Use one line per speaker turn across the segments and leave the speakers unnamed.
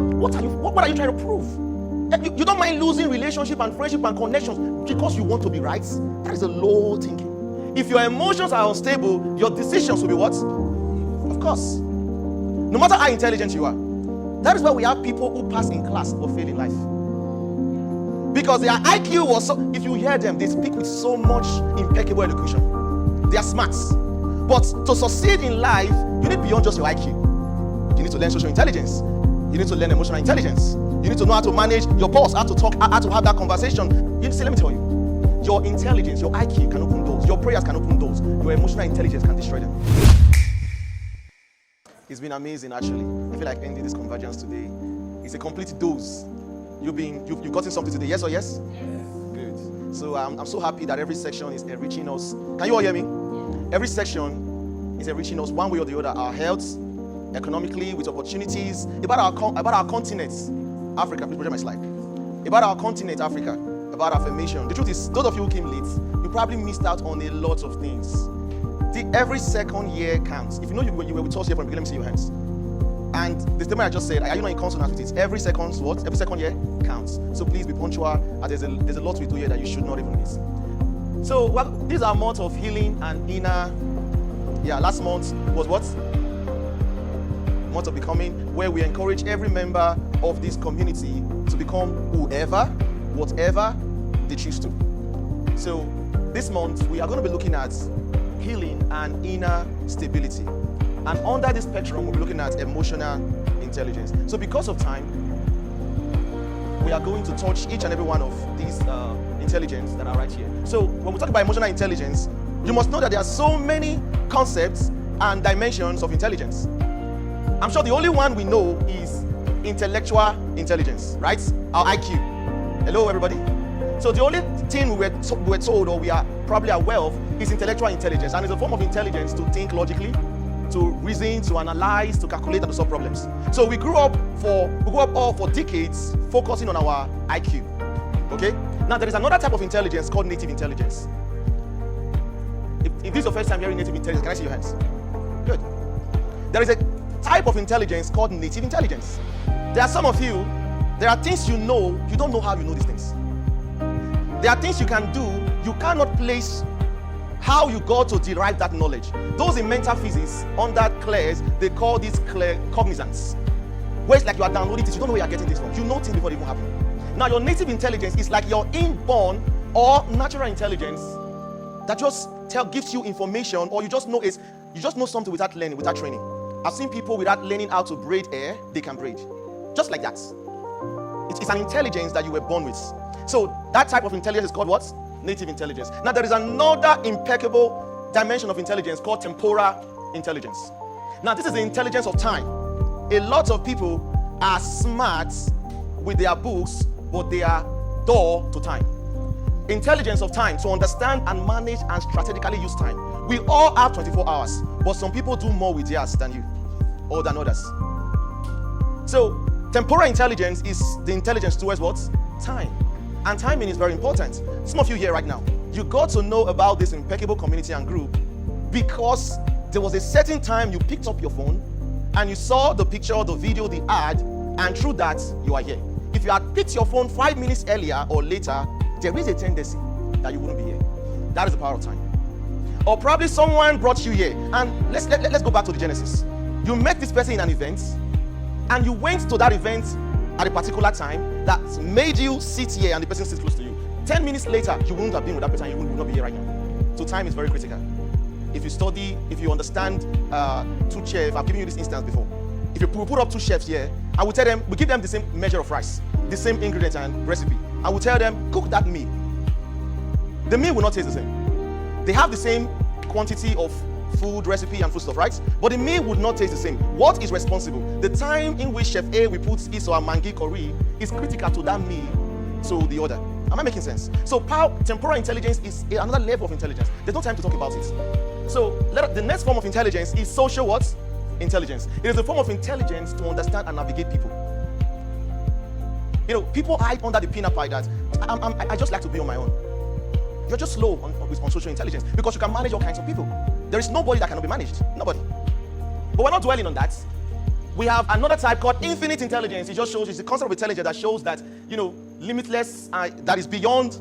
What are you trying to prove? You don't mind losing relationship and friendship and connections because you want to be right? That is a low thinking. If your emotions are unstable, your decisions will be what? Of course. No matter how intelligent you are. That is why we have people who pass in class but fail in life. Because their IQ was so, if you hear them, they speak with so much impeccable elocution. They are smart. But to succeed in life, you need beyond just your IQ. You need to learn social intelligence. You need to learn emotional intelligence. You need to know how to manage your boss, how to talk, how to have that conversation. You see, let me tell you, your intelligence, your IQ can open doors. Your prayers can open doors. Your emotional intelligence can destroy them. It's been amazing, actually. I feel like ending this convergence today. It's a complete dose. You've gotten something today, yes or yes? Yes. Good. So I'm so happy that every section is enriching us. Can you all hear me? Yes. Every section is enriching us one way or the other. Our health, economically, with opportunities, about our continent, Africa. Please project my slide. About our continent, Africa, about affirmation. The truth is, those of you who came late, you probably missed out on a lot of things. Every second year counts. If you know you were with us here from the beginning, let me see your hands. And the statement I just said, are you not in consonance with it? Every second year counts. So please be punctual. There's a lot we do here that you should not even miss. So these are months of healing and inner. Last month was what? Month of becoming, where we encourage every member of this community to become whoever, whatever they choose to. So this month we are going to be looking at healing and inner stability. And under this spectrum, we'll be looking at emotional intelligence. So because of time, we are going to touch each and every one of these intelligence that are right here. So when we talk about emotional intelligence, you must know that there are so many concepts and dimensions of intelligence. I'm sure the only one we know is intellectual intelligence, right? Our IQ. Hello, everybody. So the only thing we were told, or we are probably aware of, is intellectual intelligence. And it's a form of intelligence to think logically, to reason, to analyze, to calculate, and to solve problems. So we grew up all for decades focusing on our IQ. Okay? Now there is another type of intelligence called native intelligence. If this is your first time hearing native intelligence, can I see your hands? Good. There is a type of intelligence called native intelligence. There are some of you, there are things you know, you don't know how you know these things. There are things you can do, you cannot place how you got to derive that knowledge. Those in mental physics, under clairs, they call this cognizance. Where it's like you are downloading this, you don't know where you're getting this from. You know things before they even happen. Now your native intelligence is like your inborn or natural intelligence that just gives you information, or you just know something without learning, without training. I've seen people without learning how to braid hair, they can braid. Just like that. It's an intelligence that you were born with. So that type of intelligence is called what? Native intelligence. Now there is another impeccable dimension of intelligence called temporal intelligence. Now this is the intelligence of time. A lot of people are smart with their books, but they are dull to time. Intelligence of time, to understand and manage and strategically use time. We all have 24 hours, but some people do more with theirs than you or than others. So temporal intelligence is the intelligence towards what? Time. And timing is very important. Some of you here right now, you got to know about this impeccable community and group because there was a certain time you picked up your phone and you saw the picture, the video, the ad, and through that, you are here. If you had picked your phone 5 minutes earlier or later, there is a tendency that you wouldn't be here. That is the power of time. Or probably someone brought you here, and let's go back to the Genesis. You met this person in an event, and you went to that event at a particular time that made you sit here and the person sits close to you. 10 minutes later, you wouldn't have been with that person, you would not be here right now. So time is very critical. If you study, if you understand two chefs, I've given you this instance before. If you put up two chefs here, I will tell them, we give them the same measure of rice, the same ingredients and recipe. I will tell them, cook that meal. The meal will not taste the same. They have the same quantity of food, recipe, and food stuff, right? But the meal would not taste the same. What is responsible? The time in which Chef A will put his or mangi curry is critical to that meal, to the other. Am I making sense? So temporal intelligence is another level of intelligence. There's no time to talk about it. So the next form of intelligence is social what? Intelligence. It is a form of intelligence to understand and navigate people. You know, people hide under the pinnacle that I just like to be on my own. You're just slow on social intelligence because you can manage all kinds of people. There is nobody that cannot be managed. Nobody. But we're not dwelling on that. We have another type called infinite intelligence. It just shows, it's the concept of intelligence that shows that, limitless, that is beyond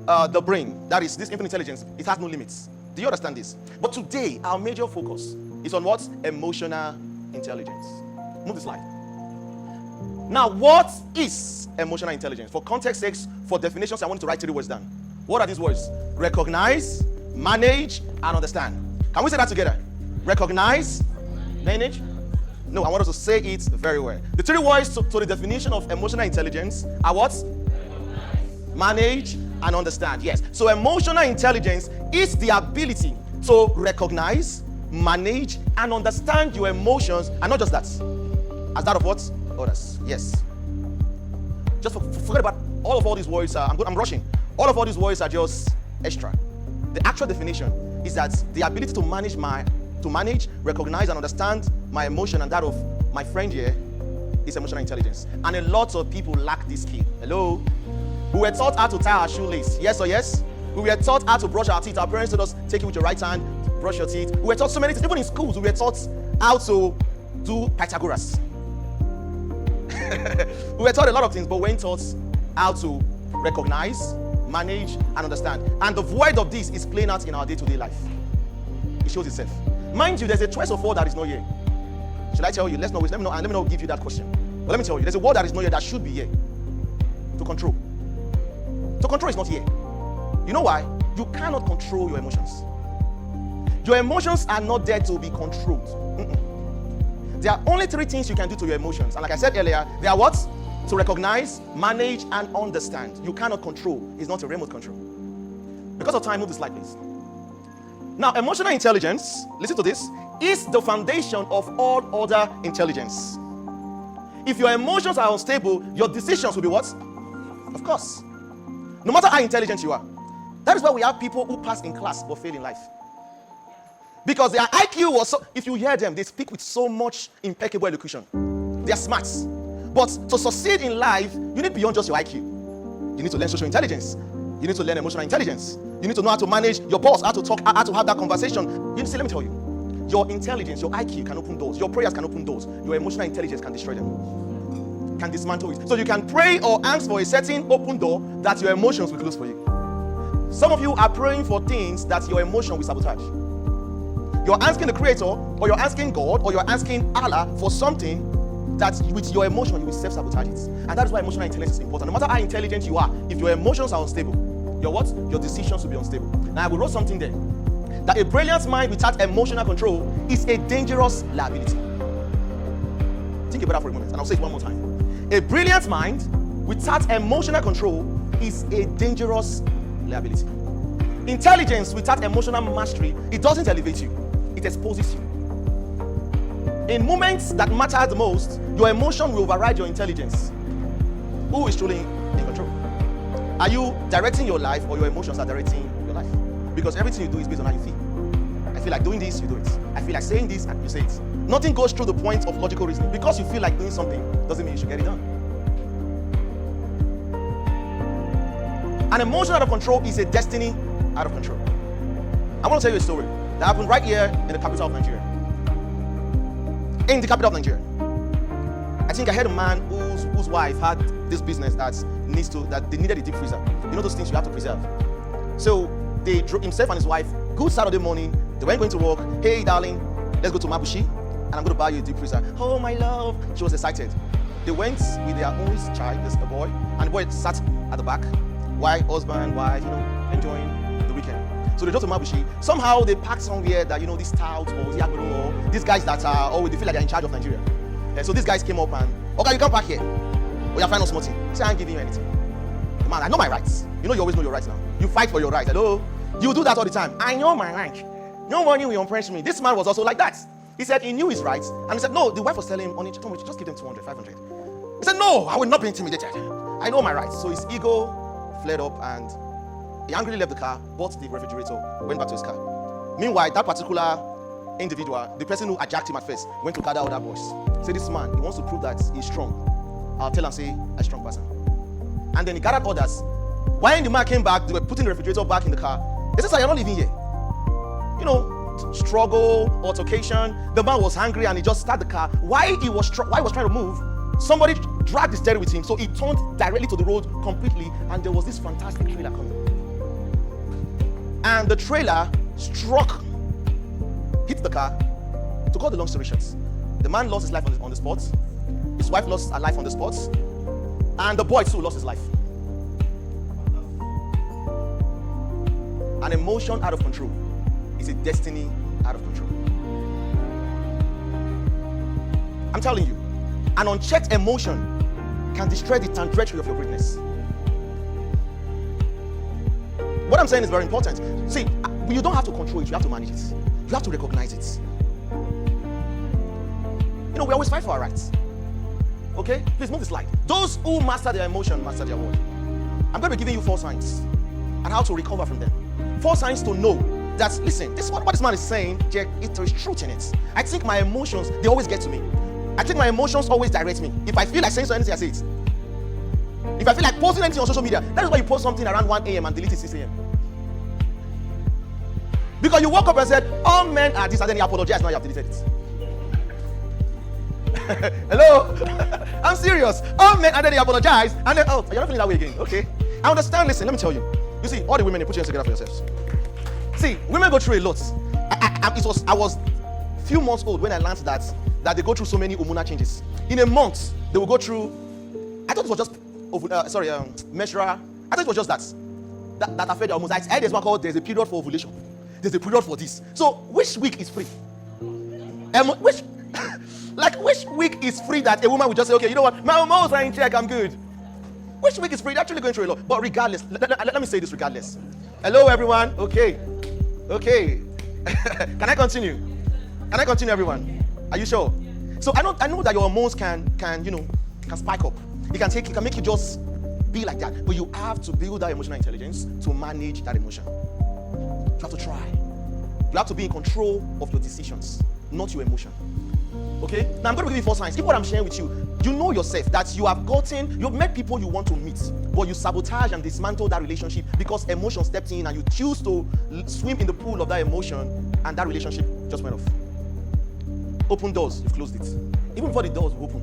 the brain. That is, this infinite intelligence, it has no limits. Do you understand this? But today, our major focus is on what? Emotional intelligence. Move the slide. Now, what is emotional intelligence? For context sake, for definitions, I want you to write 3 words down. What are these words? Recognize, manage, and understand. Can we say that together? Recognize, manage. No, I want us to say it very well. The 3 words to the definition of emotional intelligence are what? Manage and understand. Yes. So emotional intelligence is the ability to recognize, manage, and understand your emotions, and not just that. As that of what? Others. Yes. Just forget about all these words. I'm rushing. All of all these words are just extra. The actual definition is that the ability to manage, recognize, and understand my emotion and that of my friend here is emotional intelligence. And a lot of people lack this skill. Hello? We were taught how to tie our shoelace. Yes or yes? We were taught how to brush our teeth. Our parents told us, take it with your right hand, brush your teeth. We were taught so many things. Even in schools, we were taught how to do Pythagoras. We were taught a lot of things, but we weren't taught how to recognize, manage, and understand. And the void of this is playing out in our day-to-day life. It shows itself. Mind you, there's a choice of word that is not here. Should I tell you? Let me not give you that question. But let me tell you, there's a word that is not here that should be here. To control. To control is not here. You know why? You cannot control your emotions. Your emotions are not there to be controlled. There are only 3 things you can do to your emotions. And like I said earlier, they are what? To recognize, manage, and understand. You cannot control. It's not a remote control. Because of time, move the slide, please. Now, emotional intelligence, listen to this, is the foundation of all other intelligence. If your emotions are unstable, your decisions will be what? Of course. No matter how intelligent you are. That is why we have people who pass in class but fail in life. Because their IQ was so, if you hear them, they speak with so much impeccable elocution. They are smart. But to succeed in life, you need beyond just your IQ. You need to learn social intelligence. You need to learn emotional intelligence. You need to know how to manage your boss, how to talk, how to have that conversation. You see, let me tell you, your intelligence, your IQ can open doors. Your prayers can open doors. Your emotional intelligence can destroy them. Can dismantle it. So you can pray or ask for a certain open door that your emotions will close for you. Some of you are praying for things that your emotion will sabotage. You're asking the Creator, or you're asking God, or you're asking Allah for something that with your emotion you will self-sabotage it. And that is why emotional intelligence is important. No matter how intelligent you are, if your emotions are unstable, your decisions will be unstable. Now I will wrote something there. That a brilliant mind without emotional control is a dangerous liability. Think about that for a moment, and I'll say it one more time. A brilliant mind without emotional control is a dangerous liability. Intelligence without emotional mastery, it doesn't elevate you, it exposes you. In moments that matter the most, your emotion will override your intelligence. Who is truly in control? Are you directing your life, or your emotions are directing your life? Because everything you do is based on how you feel. I feel like doing this, you do it. I feel like saying this, and you say it. Nothing goes through the point of logical reasoning. Because you feel like doing something doesn't mean you should get it done. An emotion out of control is a destiny out of control. I want to tell you a story that happened right here in the capital of Nigeria. In the capital of Nigeria. I think I heard a man whose wife had this business that they needed a deep freezer. You know those things you have to preserve. So they drove himself and his wife, good Saturday morning, they weren't going to work. Hey darling, let's go to Mabushi and I'm going to buy you a deep freezer. Oh my love. She was excited. They went with their only child, this boy, and the boy sat at the back. Wife, husband, wife, enjoying the weekend. So they drove to Mabushi. Somehow they parked somewhere that, these touts or Ziagoro, or these guys that are always, they feel like they're in charge of Nigeria. So these guys came up and, okay, you can't park here. Oh, you're fine on smarting. Say, I ain't giving you anything. Man, I know my rights. You always know your rights now. You fight for your rights. Hello? You do that all the time. I know my rights. Nobody will impress me. This man was also like that. He said he knew his rights. And he said, no, the wife was telling him, only just give them 200, 500. He said, no, I will not be intimidated. I know my rights. So his ego flared up and he angrily left the car, bought the refrigerator, went back to his car. Meanwhile, that particular individual, the person who hijacked him at first, went to gather other boys. Say, this man, he wants to prove that he's strong. I'll tell and say, a strong person. And then he gathered others. When the man came back, they were putting the refrigerator back in the car. They said, sir, you're not leaving here. struggle, altercation. The man was angry and he just started the car. While he was trying to move, somebody dragged the steering with him, so he turned directly to the road completely, and there was this fantastic trailer coming. And the trailer hit the car. To cut the long story short, the man lost his life on the spot. His wife lost her life on the spot, and the boy too lost his life. An emotion out of control is a destiny out of control. I'm telling you, an unchecked emotion can destroy the trajectory of your greatness. What I'm saying is very important. See, you don't have to control it, you have to manage it. You have to recognize it. You know, we always fight for our rights. Okay? Please move the slide. Those who master their emotion master their world. I'm going to be giving you 4 signs and how to recover from them. 4 signs to know that, listen, this is what this man is saying, there is truth in it. I think my emotions, they always get to me. I think my emotions always direct me. If I feel like saying anything, I say it. If I feel like posting anything on social media, that is why you post something around 1 a.m. and delete it 6 a.m. Because you woke up and said, all men are this, and then you apologize, now you have deleted it. Hello? I'm serious. All men, and then you apologize, and then, oh, you're not feeling that way again. Okay. I understand. Listen, let me tell you. You see, all the women, they put you together for yourselves. See, women go through a lot. I was few months old when I learned that they go through so many hormonal changes. In a month, they will go through, I thought it was just, menstrual. I thought it was just that affected hormones. I heard there's one called, there's a period for ovulation. There's a period for this. So, which week is free? Which week is free that a woman will just say, okay, you know what, my hormones are in check, I'm good. Which week is free? They're actually going through a lot. But regardless, let me say this regardless. Hello, everyone. Okay. Can I continue? Everyone? Are you sure? So I know that your hormones can spike up. It can make you just be like that. But you have to build that emotional intelligence to manage that emotion. You have to try. You have to be in control of your decisions, not your emotion. Okay? Now I'm going to give you 4 signs. If what I'm sharing with you, you know yourself that you've met people you want to meet, but you sabotage and dismantle that relationship because emotion stepped in and you choose to swim in the pool of that emotion, and that relationship just went off. Open doors, you've closed it. Even before the doors will open,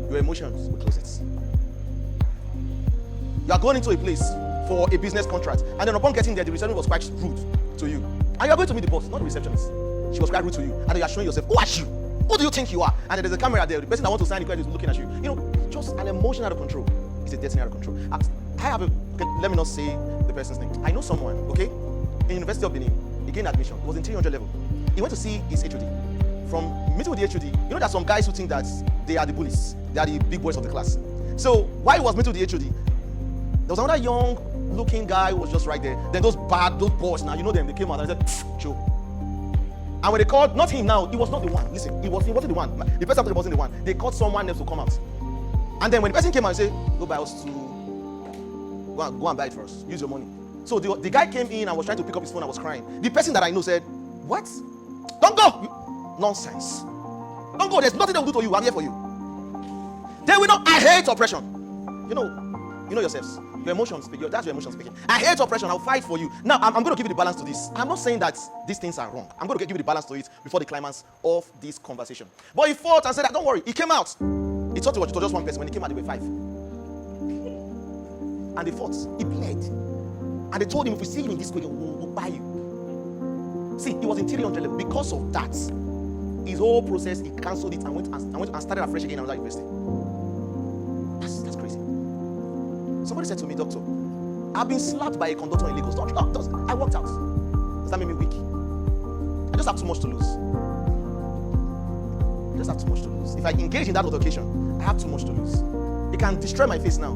your emotions will close it. You are going into a place for a business contract, and then upon getting there, the receptionist was quite rude to you. And you are going to meet the boss, not the receptionist. She was quite rude to you, and then you are showing yourself, who are you? Who do you think you are? And there's a camera there. The person that wants to sign the credit is looking at you. You know, just an emotion out of control. It's a destiny out of control. Let me not say the person's name. I know someone, okay, in University of Benin. He gained admission. He was in 300 level. He went to see his HOD. From meeting with the HOD, you know, there are some guys who think that they are the bullies. They are the big boys of the class. So while he was meeting with the HOD, there was another young-looking guy who was just right there. Then those boys, now you know them, they came out and said, Joe. And when they called, not him now, he was not the one. Listen, he wasn't the one. The person wasn't the one. They called someone else to come out. And then when the person came out and said, go buy us go and buy it for us. Use your money. So the guy came in and was trying to pick up his phone and was crying. The person that I know said, what? Don't go! Nonsense. Don't go. There's nothing they will do to you. I'm here for you. They will not. I hate oppression. You know yourselves. Your emotions speak. That's your emotions speaking. I hate oppression. I'll fight for you. Now, I'm going to give you the balance to this. I'm not saying that these things are wrong. I'm going to give you the balance to it before the climax of this conversation. But he fought and said, don't worry. He came out. He thought it was just one person. When he came out, there were 5. And they fought. He bled. And they told him, if we see you in this way, we'll buy you. See, he was in 300 level. Because of that, his whole process, he cancelled it and went and started afresh again in another university. That's crazy. Somebody said to me, doctor, I've been slapped by a conductor in Lagos. I walked out. Does that make me weak? I just have too much to lose. If I engage in that altercation, I have too much to lose. It can destroy my face now.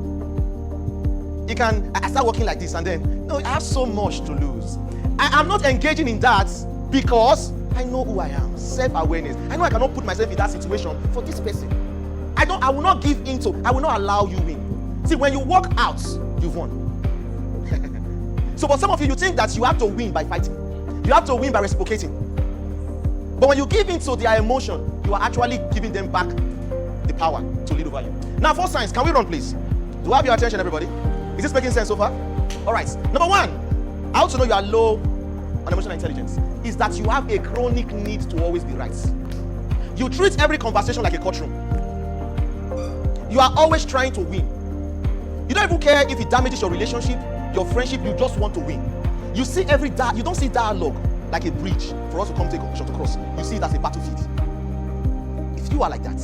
I start walking like this and then, no, I have so much to lose. I am not engaging in that because I know who I am. Self-awareness. I know I cannot put myself in that situation for this person. I will not give in to, I will not allow you in. See, when you walk out, you've won. So for some of you think that you have to win by fighting. You have to win by reciprocating. But when you give in to their emotion, you are actually giving them back the power to lead over you. Now, 4 signs. Can we run, please? Do I have your attention, everybody? Is this making sense so far? All right. Number 1, how to know you are low on emotional intelligence. is that you have a chronic need to always be right. You treat every conversation like a courtroom. You are always trying to win. You don't even care if it damages your relationship, your friendship. You just want to win. You see you don't see dialogue like a bridge for us to come take a conclusion to cross. You see it as a battlefield. If you are like that,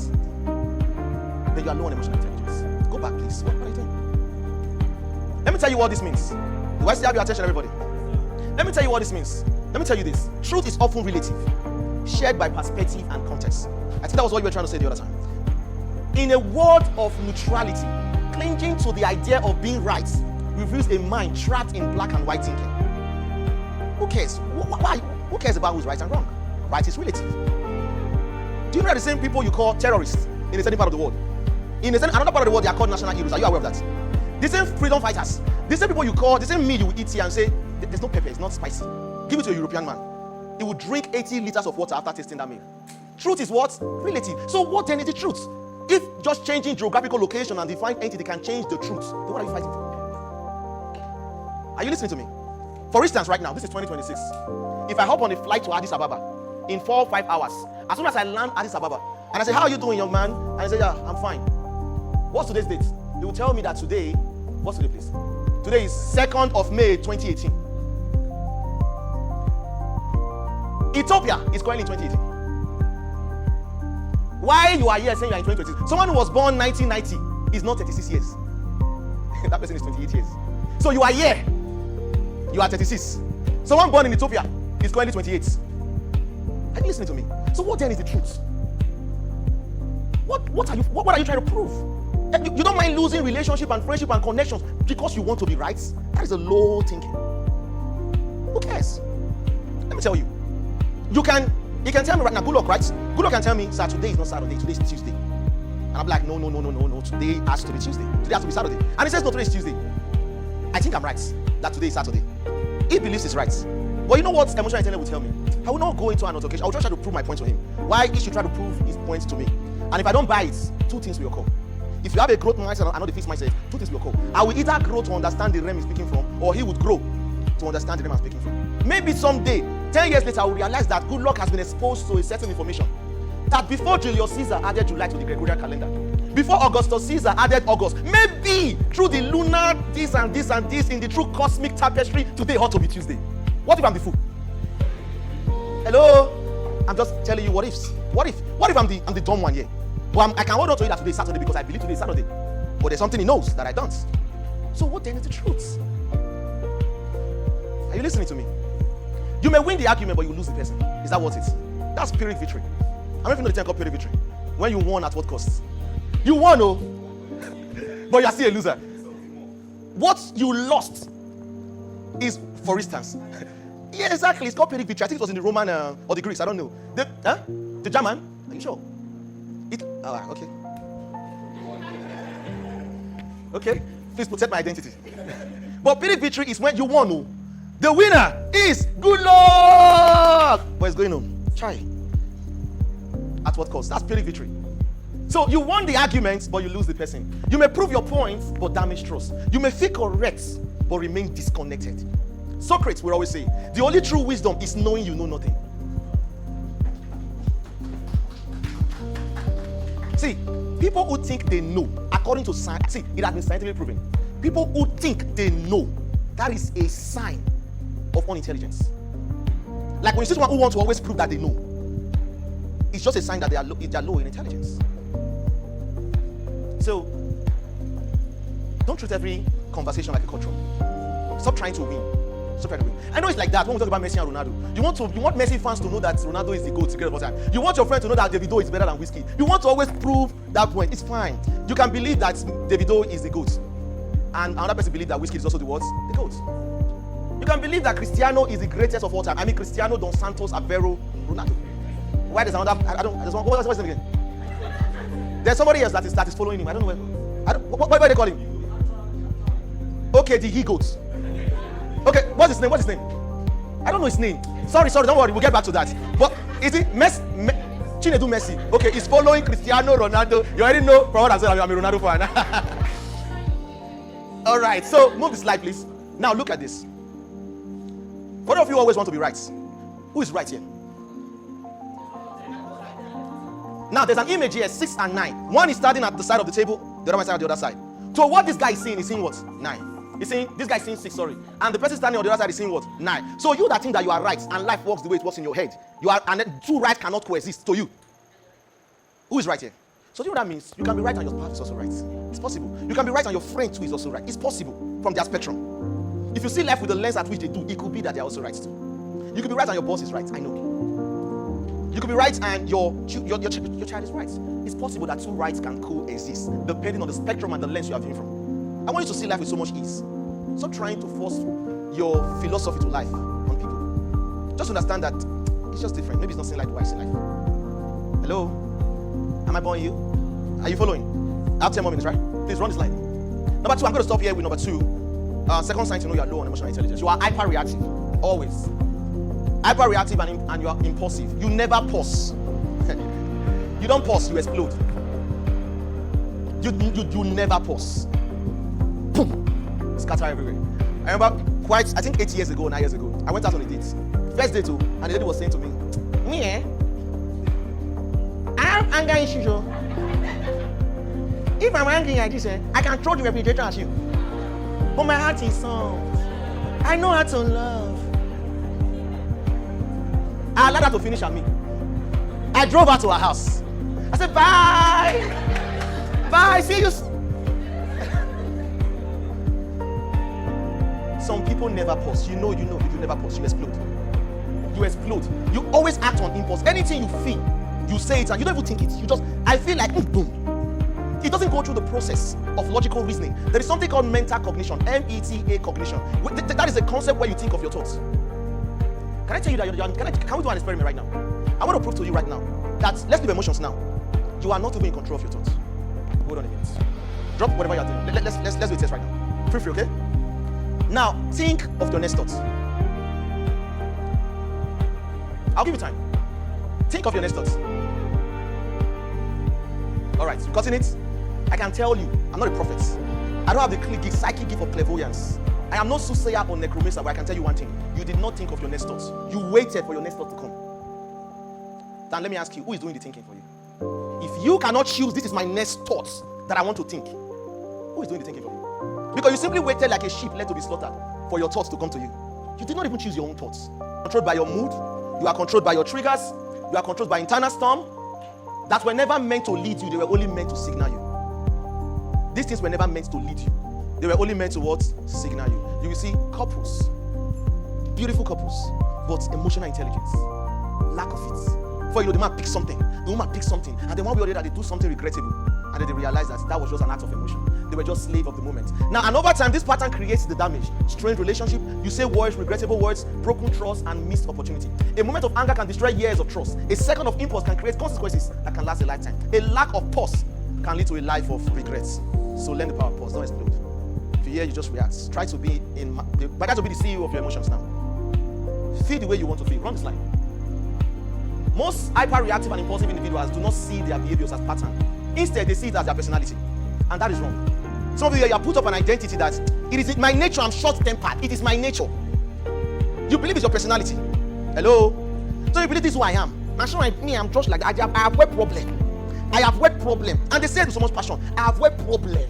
then you are low on emotional intelligence. Go back, please. What are you doing? Let me tell you what this means. Do I still have your attention, everybody? Let me tell you what this means. Let me tell you this. Truth is often relative, shared by perspective and context. I think that was what you were trying to say the other time. In a world of neutrality, clinging to the idea of being right reveals a mind trapped in black and white thinking. Who cares? Why? Who cares about who's right and wrong? Right is relative. Do you know that the same people you call terrorists in a certain part of the world, in another part of the world, they are called national heroes? Are you aware of that? The same freedom fighters, the same people you call, the same meal you eat here and say, there's no pepper, it's not spicy. Give it to a European man. He will drink 80 liters of water after tasting that meal. Truth is what? Relative. So what then is the truth? If just changing geographical location and defined entity can change the truth, then what are you fighting for? Are you listening to me? For instance, right now, this is 2026. If I hop on a flight to Addis Ababa in 4 or 5 hours, as soon as I land Addis Ababa, and I say, how are you doing, young man? And I say, yeah, I'm fine. What's today's date? They will tell me that today, what's today, please? Today is 2nd of May, 2018. Ethiopia is currently in 2018. Why you are here saying you are in 2020? Someone who was born 1990 is not 36 years. That person is 28 years. So you are here. You are 36. Someone born in Ethiopia is currently 28. Are you listening to me? So what then is the truth? What are you trying to prove? You don't mind losing relationship and friendship and connections because you want to be right? That is a low thinking. Who cares? Let me tell you. You can tell me right now, good luck, right? Good luck can tell me, sir, today is not Saturday, today is Tuesday. And I'm like, no, today has to be Tuesday. Today has to be Saturday. And he says, no, today is Tuesday. I think I'm right, that today is Saturday. He believes he's right. But you know what emotional intelligence will tell me? I will not go into an altercation. I will just try to prove my point to him. Why he should try to prove his point to me. And if I don't buy it, 2 things will occur. If you have a growth mindset and not a fixed mindset, 2 things will occur. I will either grow to understand the realm he's speaking from, or he would grow to understand the realm I'm speaking from. Maybe someday, 10 years later, I will realize that good luck has been exposed to a certain information. That before Julius Caesar added July to the Gregorian calendar, before Augustus Caesar added August, maybe through the lunar this and this and this in the true cosmic tapestry, today ought to be Tuesday. What if I'm the fool? Hello? I'm just telling you what ifs. What if I'm the dumb one here? Well, I can hold on to it that today is Saturday because I believe today is Saturday. But there's something he knows that I don't. So what then is the truth? Are you listening to me? You may win the argument, but you lose the person. Is that what it is? That's Pyrrhic victory. I don't even know the term called Pyrrhic victory. When you won, at what cost? You won, oh, but you are still a loser. What you lost is, for instance, yeah, exactly. It's called Pyrrhic victory. I think it was in the Roman or the Greeks. I don't know. The German? Are you sure? Okay. Okay. Please protect my identity. But Pyrrhic victory is when you won, oh. The winner is good luck. But it's going on. Try. At what cost? That's Pyrrhic victory. So you won the argument, but you lose the person. You may prove your point, but damage trust. You may feel correct, but remain disconnected. Socrates will always say, the only true wisdom is knowing you know nothing. See, people who think they know, according to science, see, it has been scientifically proven. People who think they know, that is a sign of unintelligence. Like when you see someone who wants to always prove that they know, it's just a sign that they are low in intelligence. So, don't treat every conversation like a courtroom. Stop trying to win. I know it's like that when we talk about Messi and Ronaldo. You want Messi fans to know that Ronaldo is the GOAT of all time. You want your friend to know that Davido is better than Whiskey. You want to always prove that point. It's fine. You can believe that Davido is the GOAT, and another person believe that Whiskey is also the what? The GOAT. You can believe that Cristiano is the greatest of all time. I mean, Cristiano, Dos Santos, Aveiro, Ronaldo. Why there's another? What's his name again? There's somebody else that is following him. I don't know what do they call him? Okay, the he GOAT. Okay, what's his name? I don't know his name. Sorry, don't worry, we'll get back to that. But is it Chinedu Messi? Okay, he's following Cristiano Ronaldo. You already know from what I'm saying, I'm a Ronaldo fan. All right, so move the slide, please. Now look at this. What of you always want to be right? Who is right here? Now, there's an image here, 6 and 9. One is standing at the side of the table, the other one is standing at the other side. So what this guy is seeing what? 9. He's saying, this guy is seeing 6, sorry. And the person standing on the other side is seeing what? 9. So you that think that you are right and life works the way it works in your head, you are, and then two right cannot coexist to you. Who is right here? So you know what that means? You can be right and your spouse is also right. It's possible. You can be right and your friend too is also right. It's possible from their spectrum. If you see life with the lens at which they do, it could be that they're also right too. You could be right and your boss is right. I know. You could be right and your child is right. It's possible that two rights can coexist depending on the spectrum and the lens you are viewing from. I want you to see life with so much ease. Stop trying to force your philosophy to life on people. Just understand that it's just different. Maybe it's not seen like the way I see life. Hello? Am I boring you? Are you following? I have 10 more minutes, right? Please run this line. Number 2, I'm going to stop here with number 2. Second sign to know you are low on emotional intelligence. You are hyper-reactive. Always. Hyper-reactive and you are impulsive. You never pause. You don't pause, you explode. You never pause. Boom. Scatter everywhere. I remember I think 8 years ago, 9 years ago, I went out on a date. First date too, and the lady was saying to me, I have anger issues. If I'm angry like this, I can throw the refrigerator at you. But my heart is soft. I know how to love. I allowed her to finish at me. I drove her to her house. I said, bye. Bye, see you. Some people never pause. You never pause. You explode. You explode. You always act on impulse. Anything you feel, you say it and you don't even think it. You just, I feel like, boom. It doesn't go through the process of logical reasoning. There is something called mental cognition, META cognition. That is a concept where you think of your thoughts. Can I tell you that can we do an experiment right now? I want to prove to you right now that, let's leave emotions now. You are not even in control of your thoughts. Hold on a minute. Drop whatever you're doing. Let's do a test right now. Feel free, okay? Now, think of your next thoughts. I'll give you time. Think of your next thoughts. All right, you gotten it? I can tell you, I'm not a prophet. I don't have the psychic gift of clairvoyance. I am not soothsayer or necromancer, but I can tell you one thing. You did not think of your next thoughts. You waited for your next thought to come. Then let me ask you, who is doing the thinking for you? If you cannot choose, this is my next thoughts that I want to think, who is doing the thinking for you? Because you simply waited like a sheep led to be slaughtered for your thoughts to come to you. You did not even choose your own thoughts. Controlled by your mood, you are controlled by your triggers, you are controlled by internal storm that were never meant to lead you, they were only meant to signal you. These things were never meant to lead you. They were only meant to what? Signal you. You will see couples, beautiful couples, but emotional intelligence, lack of it. For you know, the man picks something, the woman picks something, and then one way or the other, they do something regrettable, and then they realize that was just an act of emotion. They were just slave of the moment. Now, and over time, this pattern creates the damage. Strained relationship, you say words, regrettable words, broken trust, and missed opportunity. A moment of anger can destroy years of trust. A second of impulse can create consequences that can last a lifetime. A lack of pause can lead to a life of regrets. So learn the power of pause, don't explode. If you hear, you just react. Try to be the CEO of your emotions now. Feel the way you want to feel. Run this line. Most hyper-reactive and impulsive individuals do not see their behaviors as pattern. Instead, they see it as their personality. And that is wrong. Some of you have put up an identity that it is my nature, I'm short-tempered. It is my nature. You believe it's your personality. Hello? So you believe this is who I am. I'm sure I'm just like that. I have word problem. I have word problem. And they say it with so much passion. I have word problem.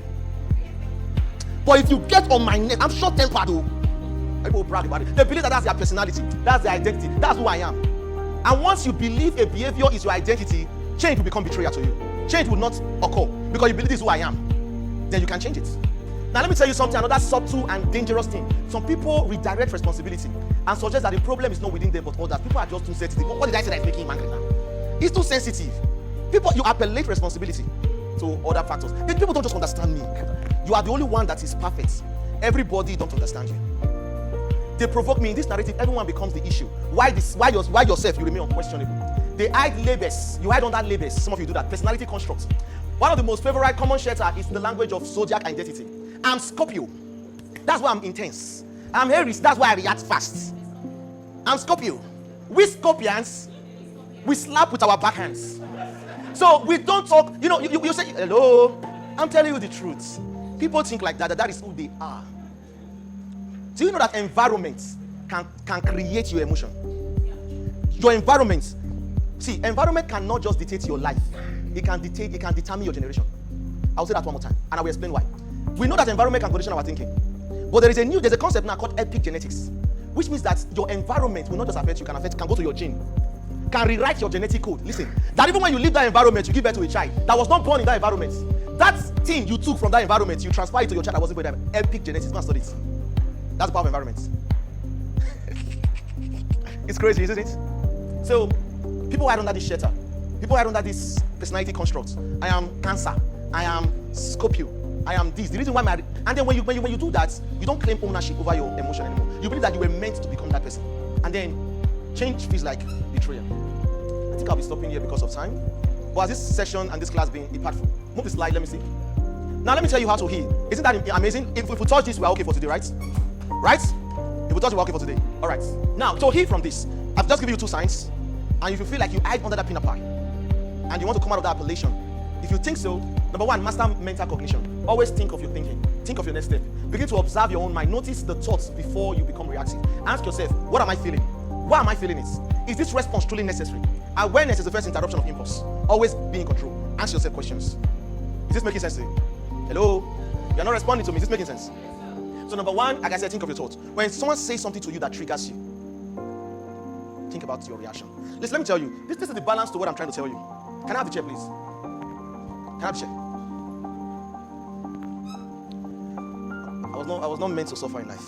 But if you get on my neck, I'm short-tempered though. People brag about it. They believe that that's their personality. That's their identity. That's who I am. And once you believe a behavior is your identity, change will become betrayal to you. Change will not occur because you believe this is who I am. Then you can change it. Now let me tell you something, another subtle and dangerous thing. Some people redirect responsibility and suggest that the problem is not within them but others. People are just too sensitive. What did I say that is making him angry now? He's too sensitive. You appellate responsibility to other factors. People don't just understand me. You are the only one that is perfect. Everybody don't understand you. They provoke me in this narrative. Everyone becomes the issue. Why yourself? You remain unquestionable. They hide labels. You hide under labels. Some of you do that. Personality constructs. One of the most favorite common shelter is the language of zodiac identity. I'm Scorpio. That's why I'm intense. I'm Aries. That's why I react fast. I'm Scorpio. We Scorpions, we slap with our backhands. So we don't talk. You say hello. I'm telling you the truth. People think like that. That is who they are. Do you know that environment can create your emotion? Your environment. See, environment cannot just dictate your life. It can determine your generation. I'll say that one more time, and I will explain why. We know that environment can condition our thinking. But there's a concept now called epigenetics, which means that your environment will not just affect you, can go to your gene, can rewrite your genetic code. Listen, that even when you leave that environment, you give birth to a child that was not born in that environment. That thing you took from that environment, you transfer it to your child that wasn't born in that. Epigenetics, go and study it. That's the power of environment. It's crazy, isn't it? So, people hide under this shelter. People hide under this personality construct. I am Cancer. I am Scorpio. I am this. The reason why and then when you do that, you don't claim ownership over your emotion anymore. You believe that you were meant to become that person. And then change feels like betrayal. I think I'll be stopping here because of time. But has this session and this class been impactful? Move the slide, let me see. Now let me tell you how to heal. Isn't that amazing? If we touch this, we're okay for today, right? Right? If we touch it, we're okay for today. All right. Now, to heal from this, I've just given you 2 signs. And if you feel like you hide under that pinnacle and you want to come out of that appellation, if you think so, number 1, master mental cognition. Always think of your thinking. Think of your next step. Begin to observe your own mind. Notice the thoughts before you become reactive. Ask yourself, what am I feeling? Why am I feeling it? Is this response truly necessary? Awareness is the first interruption of impulse. Always be in control. Ask yourself questions. Is this making sense to you? Hello? You're not responding to me. Is this making sense? So number 1, like I said, think of your thoughts. When someone says something to you that triggers you, think about your reaction. Listen, let me tell you. This is the balance to what I'm trying to tell you. Can I have the chair, please? Can I have the chair? I was not meant to suffer in life.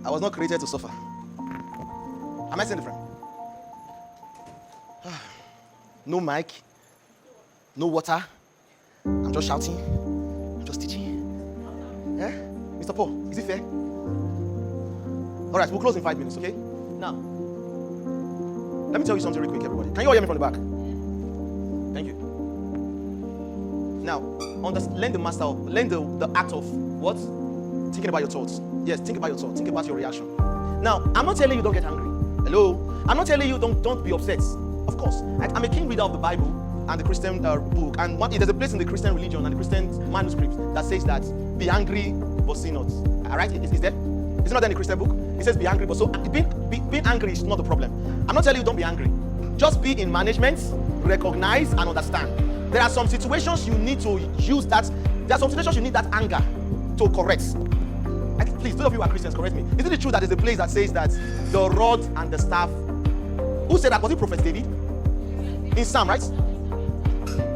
I was not created to suffer. Am I saying different? No mic, no water. I'm just shouting. I'm just teaching. Yeah? Mr. Paul, is it fair? All right, we'll close in 5 minutes, okay? Now, let me tell you something real quick, everybody. Can you all hear me from the back? Thank you. Now, learn the act of what? Thinking about your thoughts. Yes, think about your thoughts. Think about your reaction. Now, I'm not telling you don't get angry. Hello? I'm not telling you don't be upset. Of course. I'm a keen reader of the Bible and the Christian book. And there's a place in the Christian religion and the Christian manuscripts that says that be angry but sin not. All right? Is there? Is it not in the Christian book? It says be angry, but so being angry is not the problem. I'm not telling you don't be angry. Just be in management, recognize and understand. There are some situations you need to use that. There are some situations you need that anger to correct. Please, those of you who are Christians, correct me. Isn't it true that there's a place that says that the rod and the staff? Who said that? Was it Prophet David? In Psalm, right?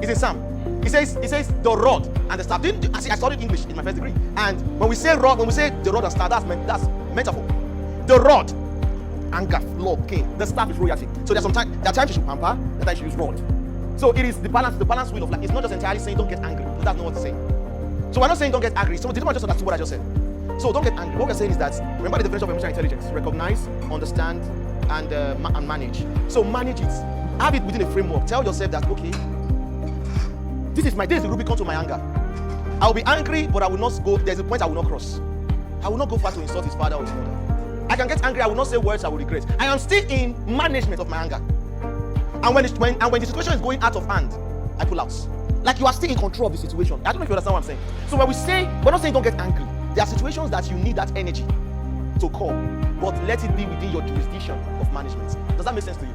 It's in Psalm. He says the rod and the staff. I studied English in my first degree. And when we say rod, when we say the rod and staff, that's metaphor. The rod, anger, law, king. The staff is royalty. So there are times you should pamper, there are times you should use rod. So it is the balance wheel of life. It's not just entirely saying don't get angry. That's not what it's saying. So we're not saying don't get angry. So did anyone just understand what I just said? So don't get angry. What we're saying is that, remember the definition of emotional intelligence: recognize, understand, and manage. So manage it. Have it within a framework. Tell yourself that, okay, this is the Rubicon to my anger. I will be angry, but I will not go. There's a point I will not cross. I will not go far to insult his father or his mother. I can get angry. I will not say words I will regret. I am still in management of my anger. And when the situation is going out of hand, I pull out. Like you are still in control of the situation. I don't know if you understand what I'm saying. So when we're not saying don't get angry. There are situations that you need that energy to call, but let it be within your jurisdiction of management. Does that make sense to you?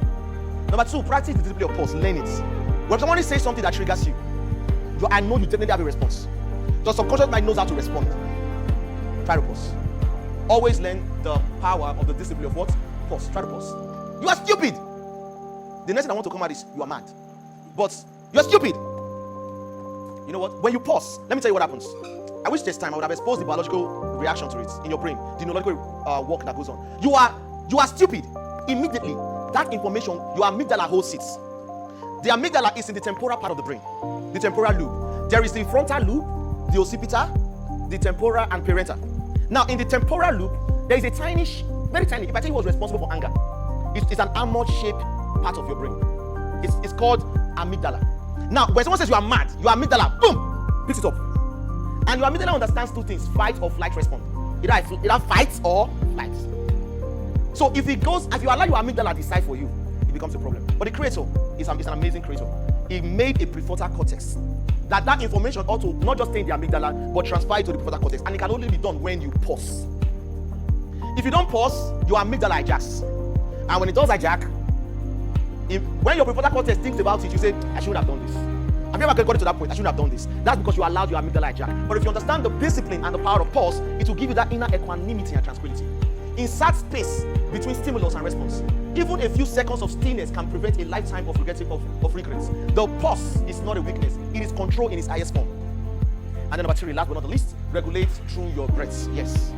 Number 2, practice the discipline of pause. Learn it. When someone says something that triggers you, I know you definitely have a response. Your subconscious mind knows how to respond. Try to pause. Always learn the power of the discipline of what? Pause. Try to pause. You are stupid. The next thing I want to come out is you are mad. But you are stupid. You know what? When you pause, let me tell you what happens. I wish this time I would have exposed the biological reaction to it in your brain, the neurological work that goes on. You are stupid. Immediately, that information, your amygdala holds it. The amygdala is in the temporal part of the brain, the temporal lobe. There is the frontal lobe, the occipital, the temporal, and parental. Now, in the temporal lobe, there is a tiny, very tiny, if I tell you what's responsible for anger, it's an almond-shaped part of your brain. It's called amygdala. Now, when someone says you are mad, your amygdala, boom, picks it up. And your amygdala understands 2 things: fight or flight response. Either fights or flights. So if you allow your amygdala decide for you, it becomes a problem. But the creator is an amazing creator. He made a prefrontal cortex. That information ought to not just stay in the amygdala, but transfer it to the prefrontal cortex. And it can only be done when you pause. If you don't pause, your amygdala hijacks. And when it does hijack, When your prefrontal cortex thinks about it, you say, I shouldn't have done this. Have you ever gotten to that point? I shouldn't have done this. That's because you allowed your amygdala hijack. But if you understand the discipline and the power of pause, it will give you that inner equanimity and tranquility. Insert space between stimulus and response. Even a few seconds of stillness can prevent a lifetime of regrets. The pause is not a weakness. It is control in its highest form. And then number 3, last but not the least, regulate through your breaths. Yes.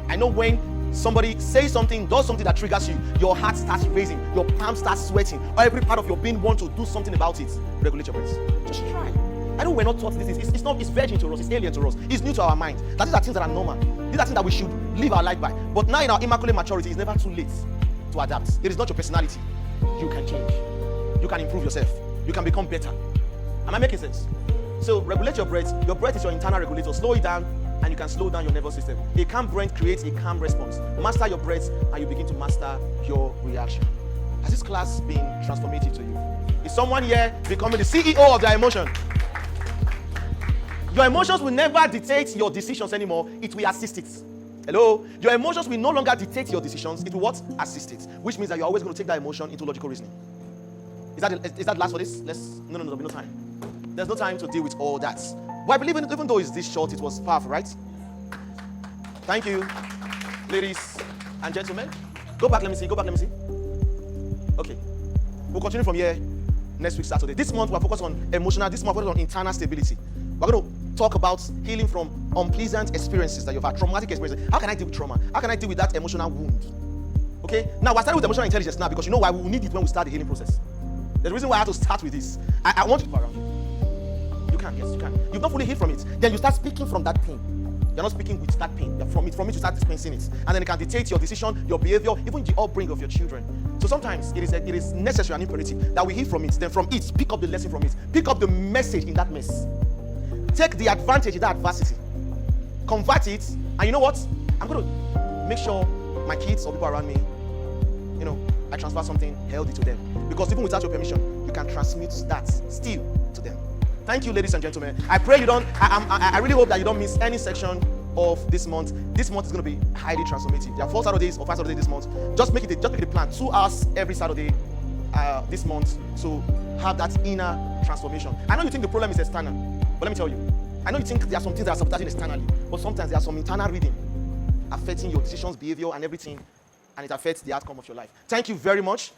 I know when somebody says something, does something that triggers you, your heart starts racing, your palms start sweating, or every part of your being wants to do something about it. Regulate your breaths. Just try. I know we're not taught this. It's virgin to us. It's alien to us. It's new to our mind. These are things that are normal. These are things that we should live our life by. But now in our immaculate maturity, it's never too late to adapt. It is not your personality. You can change. You can improve yourself. You can become better. Am I making sense? So regulate your breath. Your breath is your internal regulator. Slow it down, and you can slow down your nervous system. A calm breath creates a calm response. Master your breath, and you begin to master your reaction. Has this class been transformative to you? Is someone here becoming the CEO of their emotion? Your emotions will never dictate your decisions anymore. It will assist it. Hello? Your emotions will no longer dictate your decisions. It will what? Assist it. Which means that you're always going to take that emotion into logical reasoning. Is that last for this? No, there'll be no time. There's no time to deal with all that. But I believe even though it's this short, it was powerful, right? Thank you, ladies and gentlemen. Go back, let me see. Okay. We'll continue from here next week, Saturday. This month, we're focused on emotional. This month, we're focused on internal stability. We're going to talk about healing from unpleasant experiences that you've had, traumatic experiences. How can I deal with trauma? How can I deal with that emotional wound? Okay? Now, we're starting with emotional intelligence now because you know why? We will need it when we start the healing process. There's a reason why I have to start with this. I want you to around. You can, yes, you can. You've not fully healed from it. Then you start speaking from that pain. You're not speaking with that pain. From it you start dispensing it. And then it can dictate your decision, your behavior, even the upbringing of your children. So sometimes it is necessary and imperative that we heal from it. Then from it, pick up the lesson from it. Pick up the message in that mess. Take the advantage in that adversity. Convert it. And you know what? I'm going to make sure my kids or people around me, I transfer something healthy to them. Because even without your permission, you can transmit that still to them. Thank you, ladies and gentlemen. I pray you don't, I really hope that you don't miss any section of this month. This month is going to be highly transformative. There are 4 Saturdays or 5 Saturdays this month. Just make it a plan. 2 hours every Saturday this month to have that inner transformation. I know you think the problem is external, but let me tell you. I know you think there are some things that are sabotaging externally, but sometimes there are some internal reading affecting your decisions, behavior, and everything, and it affects the outcome of your life. Thank you very much.